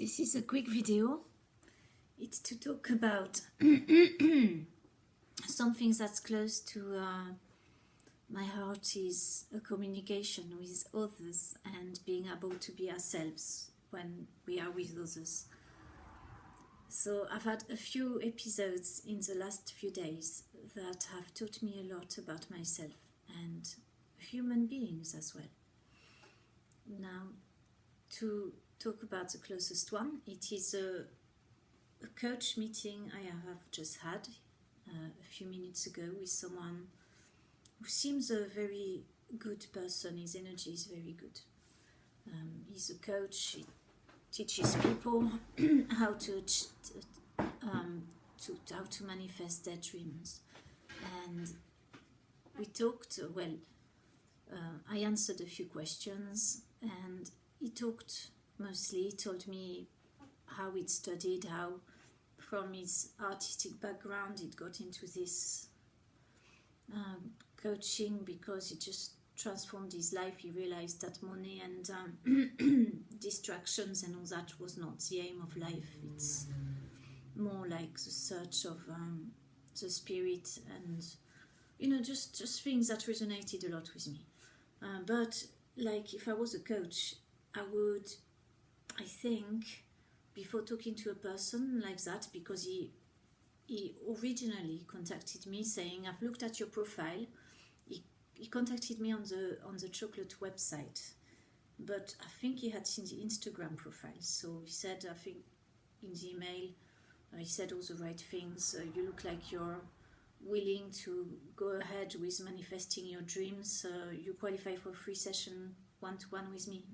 This is a quick video. It's to talk about something that's close to my heart, is a communication with others and being able to be ourselves when we are with others. So I've had a few episodes in the last few days that have taught me a lot about myself and human beings as well. Now, to talk about the closest one, it is a coach meeting I have just had a few minutes ago with someone who seems a very good person. His energy is very good. He's a coach. He teaches people how to manifest their dreams. And we talked, I answered a few questions, and he talked mostly. He told me how he'd studied, how from his artistic background he'd got into this coaching because it just transformed his life. He realized that money and distractions and all that was not the aim of life. It's more like the search of the spirit, and just things that resonated a lot with me. But like, if I was a coach, I think before talking to a person like that, because he originally contacted me saying, I've looked at your profile. He contacted me on the chocolate website, but I think he had seen the Instagram profile. So he said, I think in the email, he said all the right things. You look like you're willing to go ahead with manifesting your dreams. You qualify for a free session one-to-one with me,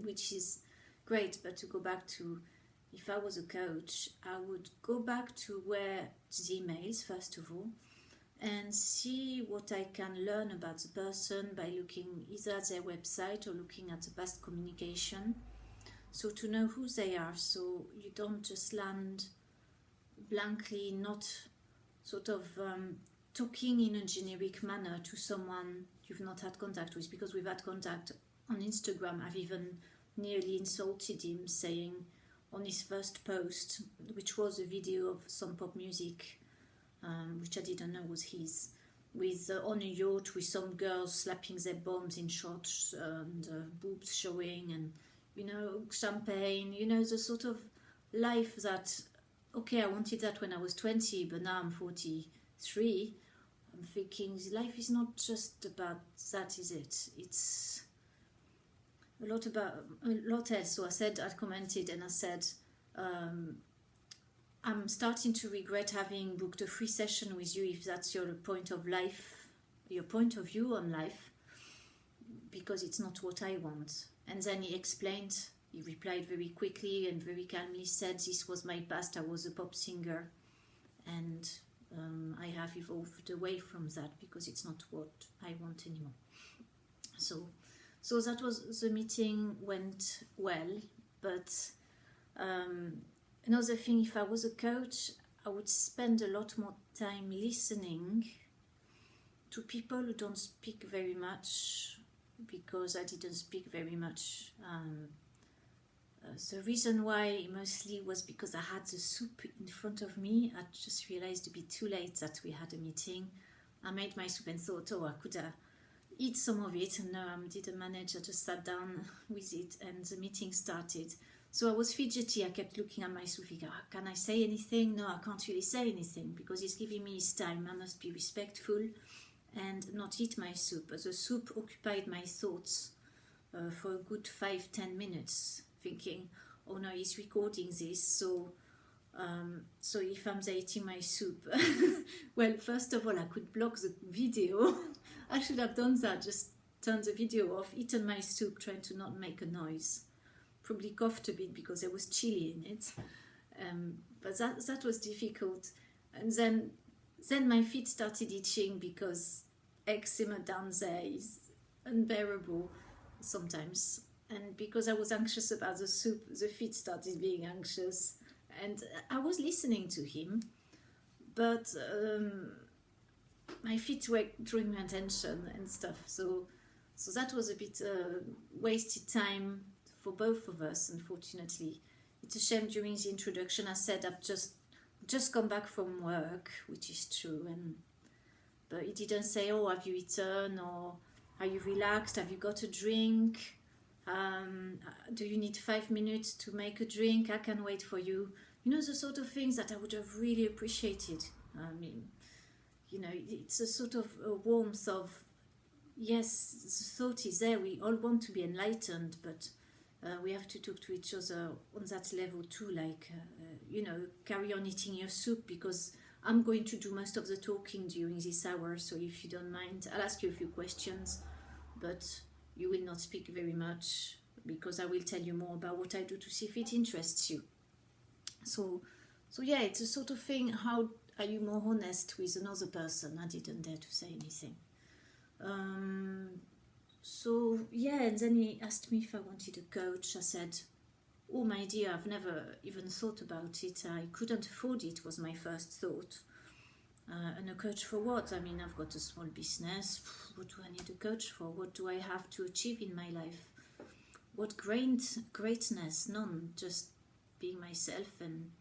which is great. But to go back to, if I was a coach, I would go back to where the emails, first of all, and see what I can learn about the person by looking either at their website or looking at the past communication. So to know who they are, so you don't just land blankly, not sort of talking in a generic manner to someone you've not had contact with, because we've had contact on Instagram. I've even nearly insulted him, saying on his first post, which was a video of some pop music, which I didn't know was his, with on a yacht with some girls slapping their bums in shorts and boobs showing, and champagne, the sort of life that, okay, I wanted that when I was 20, but now I'm 43. I'm thinking life is not just about that, is it? It's a lot else. So I commented and I said, I'm starting to regret having booked a free session with you if that's your point of life, your point of view on life, because it's not what I want. And then he replied very quickly and very calmly, said this was my past. I was a pop singer, and I have evolved away from that because it's not what I want anymore. So that was, the meeting went well, but another thing, if I was a coach, I would spend a lot more time listening to people who don't speak very much, because I didn't speak very much. The reason why mostly was because I had the soup in front of me. I just realized a bit too late that we had a meeting. I made my soup and thought, I could eat some of it, and no, I didn't manage. I just sat down with it and the meeting started. So I was fidgety. I kept looking at my soup, thinking, can I say anything? No, I can't really say anything because he's giving me his time. I must be respectful and not eat my soup. But the soup occupied my thoughts for a good 5-10 minutes, thinking, oh no, he's recording this, so if I'm there eating my soup, well, first of all, I could block the video. I should have done that, just turned the video off, eaten my soup, trying to not make a noise, probably coughed a bit because there was chili in it, but that was difficult. And then my feet started itching because eczema down there is unbearable sometimes. And because I was anxious about the soup, the feet started being anxious. And I was listening to him, but my feet were drawing my attention and stuff. So that was a bit wasted time for both of us, unfortunately. it's a shame during the introduction I said I've just come back from work, which is true, but he didn't say, oh, have you eaten, or are you relaxed, have you got a drink, do you need 5 minutes to make a drink, I can wait for you. You know, the sort of things that I would have really appreciated. I mean, you know, it's a sort of a warmth of, yes, the thought is there, we all want to be enlightened, but we have to talk to each other on that level too, like, you know, carry on eating your soup, because I'm going to do most of the talking during this hour, so if you don't mind, I'll ask you a few questions, but you will not speak very much, because I will tell you more about what I do to see if it interests you. So yeah, it's a sort of thing, how are you more honest with another person? I didn't dare to say anything. So yeah, and then he asked me if I wanted a coach. I said, oh my dear, I've never even thought about it. I couldn't afford it, was my first thought. And a coach for what? I mean, I've got a small business. What do I need a coach for? What do I have to achieve in my life? What greatness? None. Just being myself and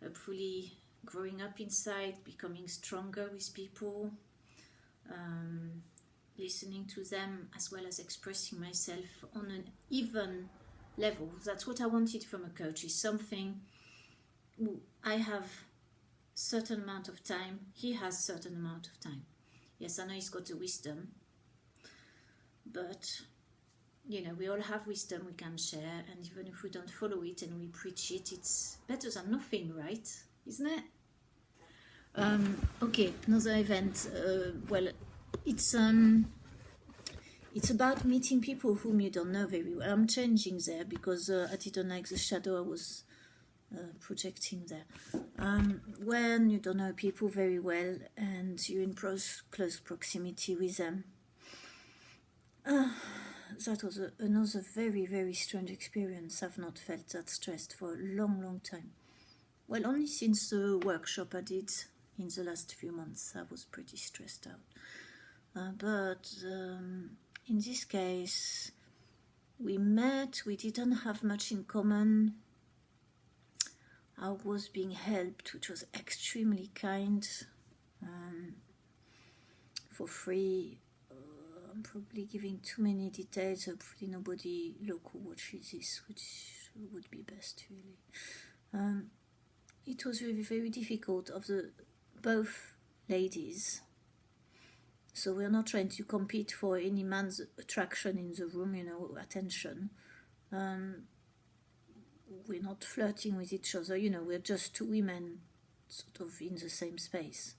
hopefully growing up inside, becoming stronger with people, listening to them, as well as expressing myself on an even level. That's what I wanted from a coach, is something. I have certain amount of time, he has certain amount of time. Yes, I know he's got a wisdom, but you know, we all have wisdom we can share, and even if we don't follow it and we preach it, it's better than nothing, right? Isn't it? Okay, another event. Well, it's about meeting people whom you don't know very well. I'm changing there because I didn't like the shadow I was projecting there. When you don't know people very well and you're in close proximity with them, that was another very, very strange experience. I've not felt that stressed for a long, long time. Well, only since the workshop I did in the last few months, I was pretty stressed out. But in this case, we met, we didn't have much in common. I was being helped, which was extremely kind, for free. I'm probably giving too many details, hopefully nobody local watches this, which would be best, really. It was really very difficult of both ladies. So we're not trying to compete for any man's attraction in the room, you know, attention. We're not flirting with each other, you know, we're just two women sort of in the same space.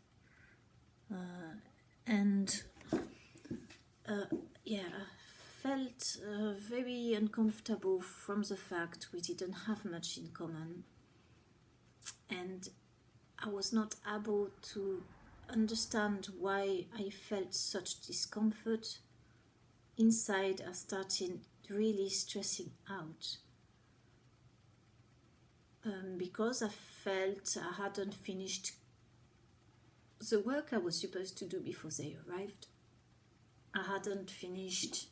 Yeah, I felt very uncomfortable from the fact we didn't have much in common. And I was not able to understand why I felt such discomfort. Inside, I started really stressing out. Because I felt I hadn't finished the work I was supposed to do before they arrived. I hadn't finished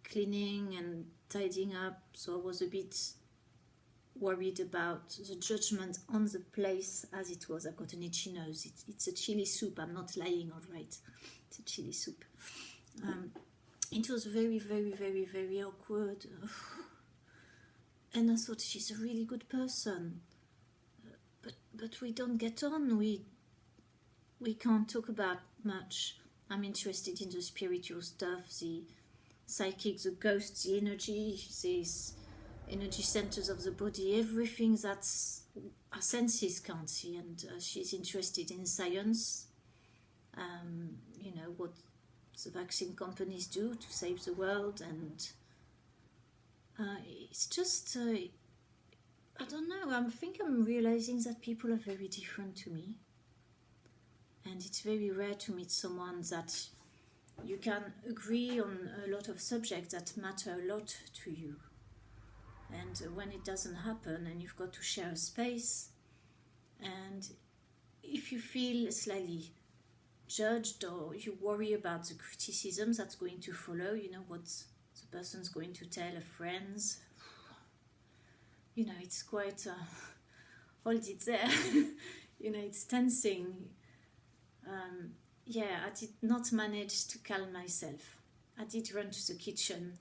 cleaning and tidying up, so I was a bit worried about the judgment on the place as it was. I've got an itchy nose. It's a chili soup. I'm not lying, all right. It's a chili soup. It was very, very, very, very awkward. And I thought, she's a really good person. But we don't get on. We can't talk about much. I'm interested in the spiritual stuff, the psychic, the ghosts, the energy, these energy centers of the body, everything that our senses can't see. And she's interested in science, you know, what the vaccine companies do to save the world. And it's just, I don't know, I think I'm realizing that people are very different to me. And it's very rare to meet someone that you can agree on a lot of subjects that matter a lot to you. And when it doesn't happen and you've got to share a space, and if you feel slightly judged or you worry about the criticism that's going to follow, you know, what the person's going to tell her friends, you know, it's quite, hold it there, you know, it's tensing. Yeah, I did not manage to calm myself. I did run to the kitchen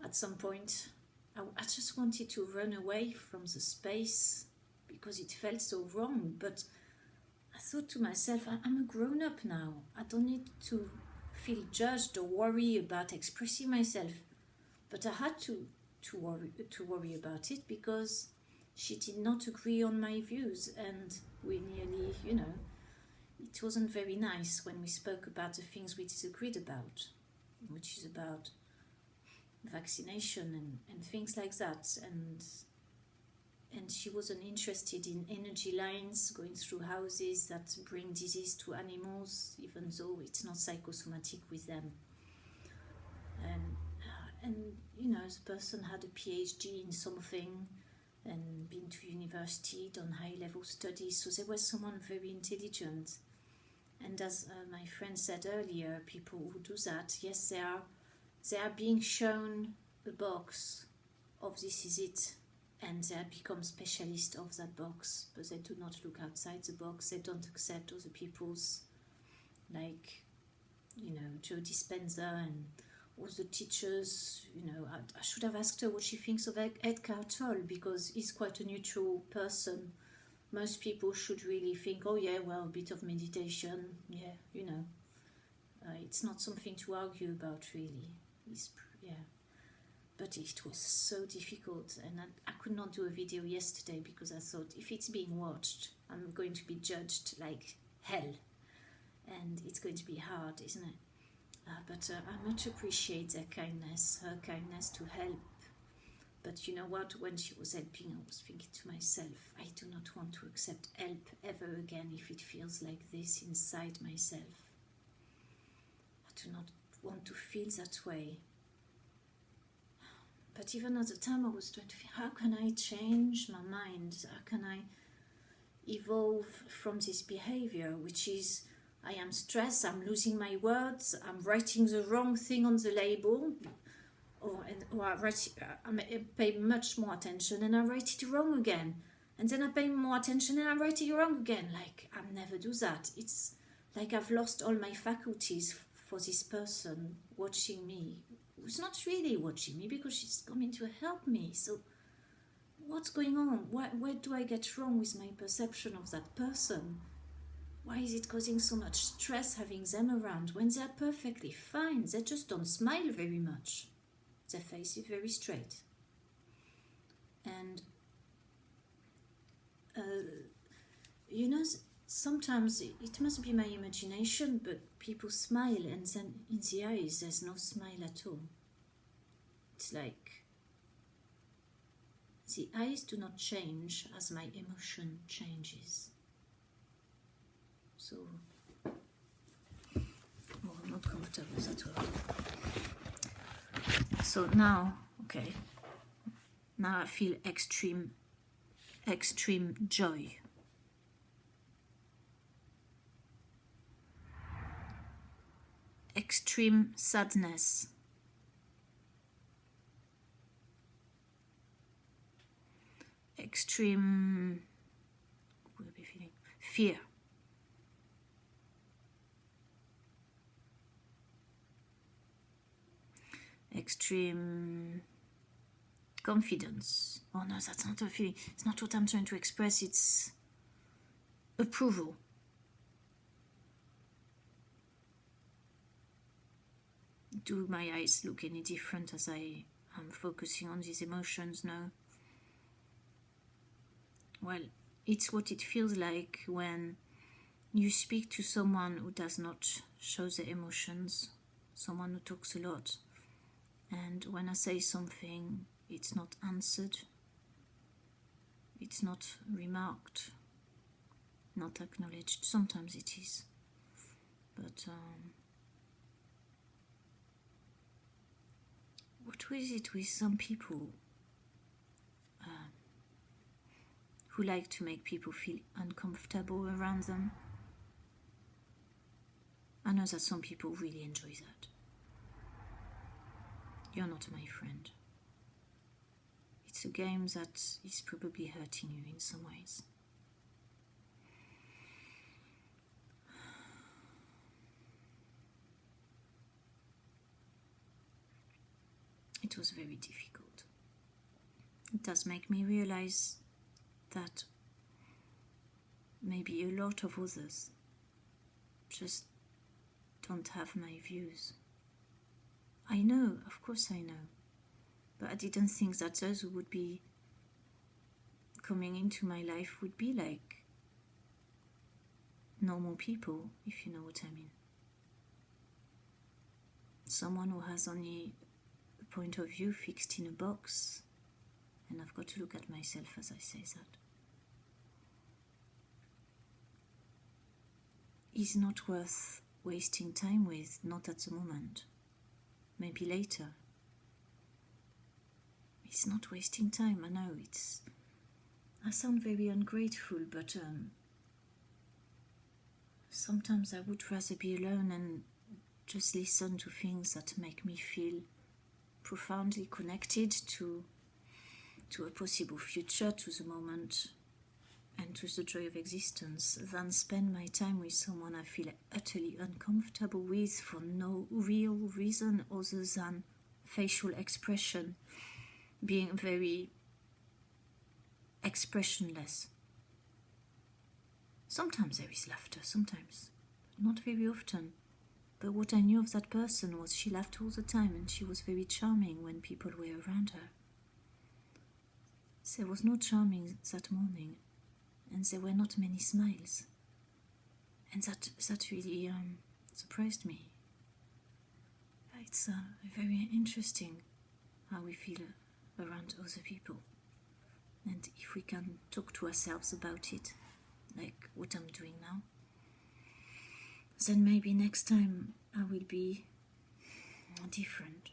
at some point. I just wanted to run away from the space because it felt so wrong. But I thought to myself, I'm a grown-up now. I don't need to feel judged or worry about expressing myself. But I had to worry about it because she did not agree on my views, and we nearly, you know, it wasn't very nice when we spoke about the things we disagreed about, which is about vaccination and things like that. And she wasn't interested in energy lines going through houses that bring disease to animals, even though it's not psychosomatic with them. And you know, the person had a PhD in something and been to university, done high-level studies, so there was someone very intelligent. And as my friend said earlier, people who do that, yes, they are being shown a box of this is it, and they become specialists of that box, but they do not look outside the box. They don't accept other people's, like, you know, Joe Dispenza and all the teachers. You know, I should have asked her what she thinks of Edgar Tolle, because he's quite a neutral person. Most people should really think, oh yeah, well, a bit of meditation, yeah, you know. It's not something to argue about, really. Yeah. But it was so difficult, and I could not do a video yesterday because I thought, if it's being watched, I'm going to be judged like hell, and it's going to be hard, isn't it? But I much appreciate her kindness to help. But you know what, when she was helping, I was thinking to myself, I do not want to accept help ever again if it feels like this inside myself. I do not want to feel that way. But even at the time I was trying to think, how can I change my mind? How can I evolve from this behavior, which is, I am stressed, I'm losing my words, I'm writing the wrong thing on the label, or I pay much more attention and I write it wrong again. And then I pay more attention and I write it wrong again. Like, I never do that. It's like I've lost all my faculties for this person watching me, who's not really watching me because she's coming to help me. So what's going on? Where do I get wrong with my perception of that person? Why is it causing so much stress having them around when they're perfectly fine? They just don't smile very much. Their face is very straight. And you know, sometimes it must be my imagination, but people smile and then in the eyes there's no smile at all. It's like the eyes do not change as my emotion changes. So, I'm not comfortable with that word. So now, okay, now I feel extreme joy. Extreme sadness. Extreme fear. Extreme confidence. Oh no, that's not a feeling. It's not what I'm trying to express. It's approval. Do my eyes look any different as I am focusing on these emotions now? Well, it's what it feels like when you speak to someone who does not show their emotions, someone who talks a lot. And when I say something, it's not answered, it's not remarked, not acknowledged. Sometimes it is. But what is it with some people who like to make people feel uncomfortable around them? I know that some people really enjoy that. You're not my friend. It's it's a game that is probably hurting you in some ways. It was very difficult. It does make me realize that maybe a lot of others just don't have my views. I know, of course I know, but I didn't think that those who would be coming into my life would be like normal people, if you know what I mean. Someone who has only a point of view fixed in a box, and I've got to look at myself as I say that. Is not worth wasting time with, not at the moment. Maybe later. It's not wasting time, I know. I sound very ungrateful, but sometimes I would rather be alone and just listen to things that make me feel profoundly connected to a possible future, to the moment, and to the joy of existence, than spend my time with someone I feel utterly uncomfortable with for no real reason other than facial expression being very expressionless. Sometimes there is laughter, sometimes, but not very often. But what I knew of that person was she laughed all the time, and she was very charming when people were around her. There was no charming that morning, and there were not many smiles, and that really surprised me. It's very interesting how we feel around other people, and if we can talk to ourselves about it, like what I'm doing now, then maybe next time I will be different.